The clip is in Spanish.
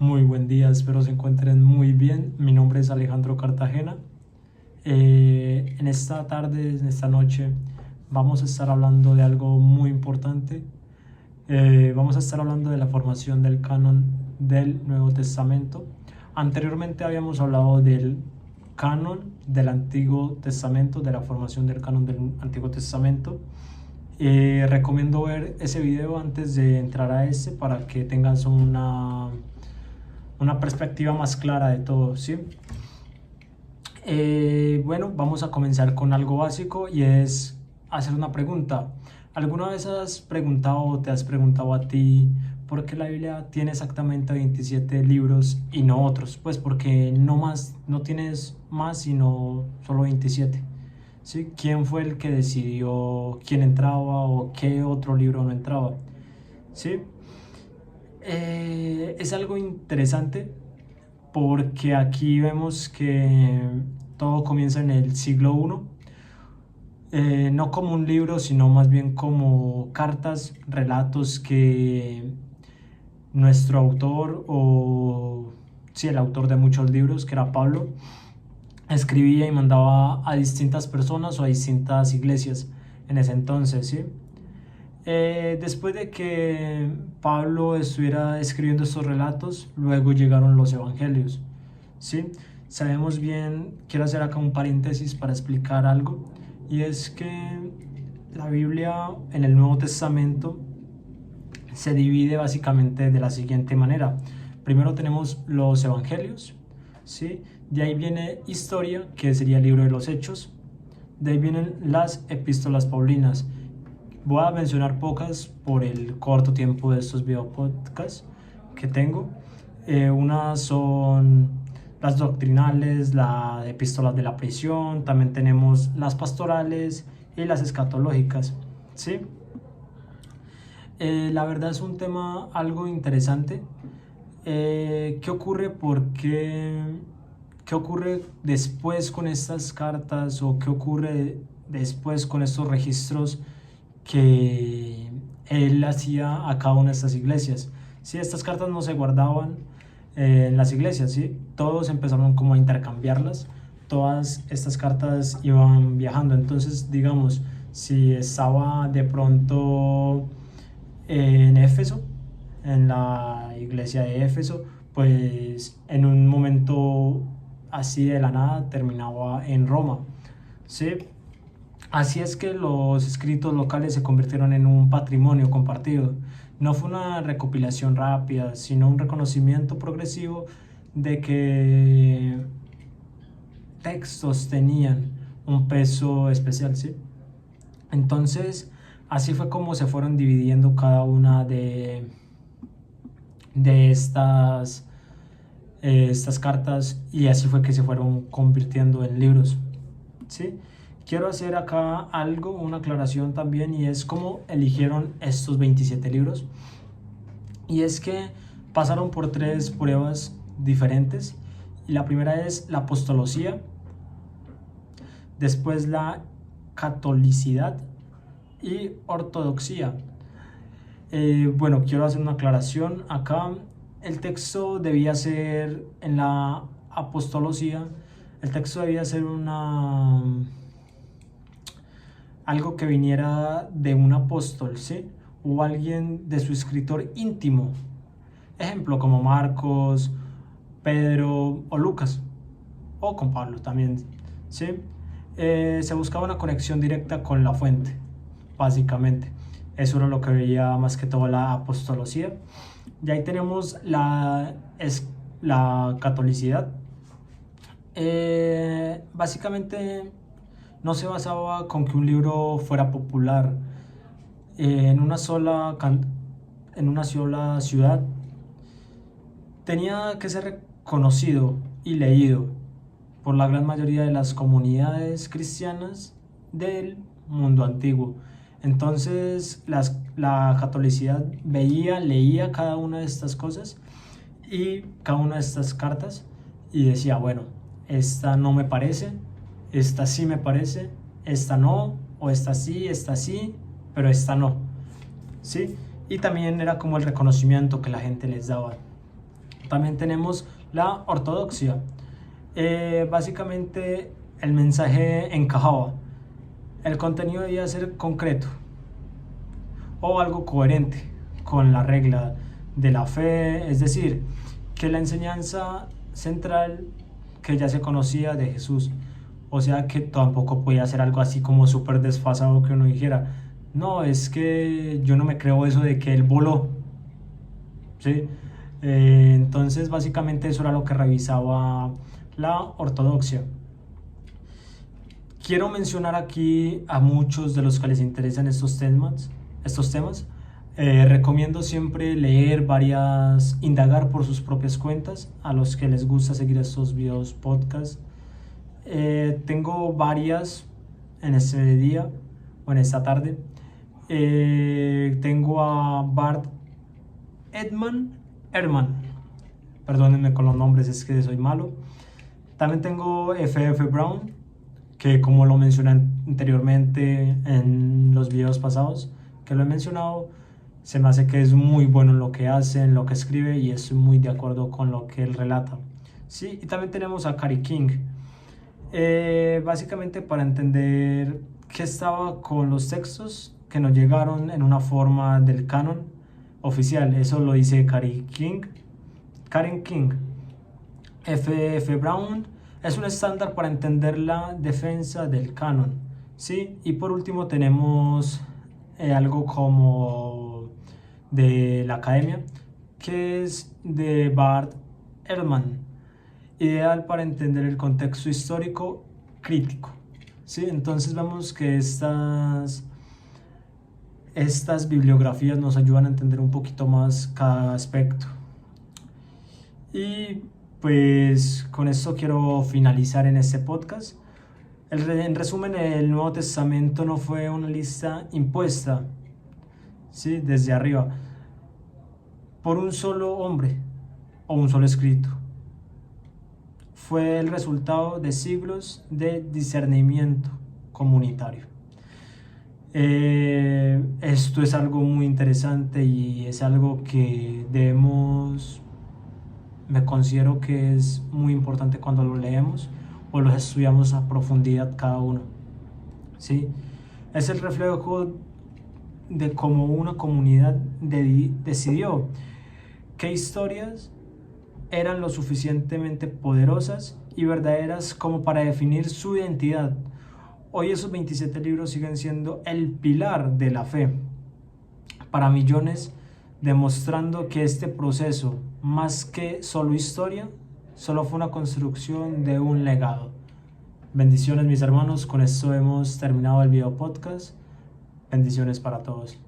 Muy buen día, espero se encuentren muy bien. Mi nombre es Alejandro Cartagena. En esta tarde, en esta noche, vamos a estar hablando de algo muy importante. Vamos a estar hablando de la formación del canon del Nuevo Testamento. Anteriormente habíamos hablado del canon del Antiguo Testamento, de la formación del canon del Antiguo Testamento. Recomiendo ver ese video antes de entrar a este para que tengas una perspectiva más clara de todo, ¿sí? Bueno, vamos a comenzar con algo básico y es hacer una pregunta. ¿Alguna vez has preguntado o te has preguntado a ti por qué la Biblia tiene exactamente 27 libros y no otros? Pues porque no tienes más sino solo 27. ¿Sí? ¿Quién fue el que decidió quién entraba o qué otro libro no entraba? ¿Sí? Es algo interesante porque aquí vemos que todo comienza en el siglo I, no como un libro, sino más bien como cartas, relatos que nuestro autor, o sí, el autor de muchos libros, que era Pablo, escribía y mandaba a distintas personas o a distintas iglesias en ese entonces, ¿sí? Después de que Pablo estuviera escribiendo estos relatos, luego llegaron los evangelios, ¿sí? Sabemos bien, quiero hacer acá un paréntesis para explicar algo, y es que la Biblia en el Nuevo Testamento se divide básicamente de la siguiente manera. Primero tenemos los evangelios, ¿sí? De ahí viene historia, que sería el libro de los Hechos. De ahí vienen las epístolas paulinas. Voy a mencionar pocas por el corto tiempo de estos video podcasts que tengo. Unas son las doctrinales, las epístolas de la prisión, también tenemos las pastorales y las escatológicas, ¿sí? La verdad es un tema algo interesante. ¿Qué ocurre? ¿Qué ocurre después con estas cartas o qué ocurre después con estos registros que él hacía a cada una de estas iglesias? Sí, estas cartas no se guardaban en las iglesias, ¿sí? Todos empezaron como a intercambiarlas, todas estas cartas iban viajando. Entonces, digamos, si estaba de pronto en Éfeso, en la iglesia de Éfeso, pues en un momento así de la nada terminaba en Roma, ¿sí? Así es que los escritos locales se convirtieron en un patrimonio compartido. No fue una recopilación rápida, sino un reconocimiento progresivo de que textos tenían un peso especial, ¿sí? Entonces, así fue como se fueron dividiendo cada una de estas cartas, y así fue que se fueron convirtiendo en libros, ¿sí? Quiero hacer acá una aclaración también, y es cómo eligieron estos 27 libros. Y es que pasaron por 3 pruebas diferentes. Y la primera es la apostolosía, después la catolicidad y ortodoxia. Bueno, quiero hacer una aclaración acá. El texto debía ser, en la apostolosía, el texto debía ser algo que viniera de un apóstol, ¿sí? O alguien de su escritor íntimo. Ejemplo, como Marcos, Pedro o Lucas. O con Pablo también, ¿sí? Se buscaba una conexión directa con la fuente, básicamente. Eso era lo que veía más que todo la apostolosía. Y ahí tenemos la catolicidad. Básicamente no se basaba con que un libro fuera popular en una sola ciudad. Tenía que ser reconocido y leído por la gran mayoría de las comunidades cristianas del mundo antiguo. Entonces la catolicidad leía cada una de estas cosas y cada una de estas cartas, y decía, bueno, esta no me parece, esta sí me parece, esta no, o esta sí, pero esta no, ¿sí? Y también era como el reconocimiento que la gente les daba. También tenemos la ortodoxia. Básicamente el mensaje encajaba. El contenido debía ser concreto o algo coherente con la regla de la fe, es decir, que la enseñanza central que ya se conocía de Jesús, o sea que tampoco podía ser algo así como súper desfasado que uno dijera, no, es que yo no me creo eso de que él voló, ¿sí? Entonces básicamente eso era lo que revisaba la ortodoxia. Quiero mencionar aquí a muchos de los que les interesan estos temas. Recomiendo siempre leer indagar por sus propias cuentas, a los que les gusta seguir estos videos podcast. Tengo varias en este día o en esta tarde. Tengo a Bart Ehrman, perdónenme con los nombres, es que soy malo. También tengo F.F. Brown, que como lo mencioné anteriormente en los videos pasados, que lo he mencionado, se me hace que es muy bueno en lo que hace, en lo que escribe, y estoy muy de acuerdo con lo que él relata. Sí, y también tenemos a Cary King. Básicamente para entender qué estaba con los textos que nos llegaron en una forma del canon oficial. Eso lo dice Karen King. F.F. Brown es un estándar para entender la defensa del canon, ¿sí? Y por último tenemos algo como de la academia, que es de Bart Ehrman, ideal para entender el contexto histórico crítico, ¿sí? Entonces vemos que estas bibliografías nos ayudan a entender un poquito más cada aspecto. Y pues con esto quiero finalizar en este podcast. En resumen, el Nuevo Testamento no fue una lista impuesta, ¿sí?, desde arriba por un solo hombre o un solo escrito. Fue el resultado de siglos de discernimiento comunitario. Esto es algo muy interesante y es algo que me considero que es muy importante cuando lo leemos o lo estudiamos a profundidad cada uno, ¿sí? Es el reflejo de cómo una comunidad decidió qué historias eran lo suficientemente poderosas y verdaderas como para definir su identidad. Hoy esos 27 libros siguen siendo el pilar de la fe para millones, demostrando que este proceso, más que solo historia, solo fue una construcción de un legado. Bendiciones, mis hermanos. Con esto hemos terminado el video podcast. Bendiciones para todos.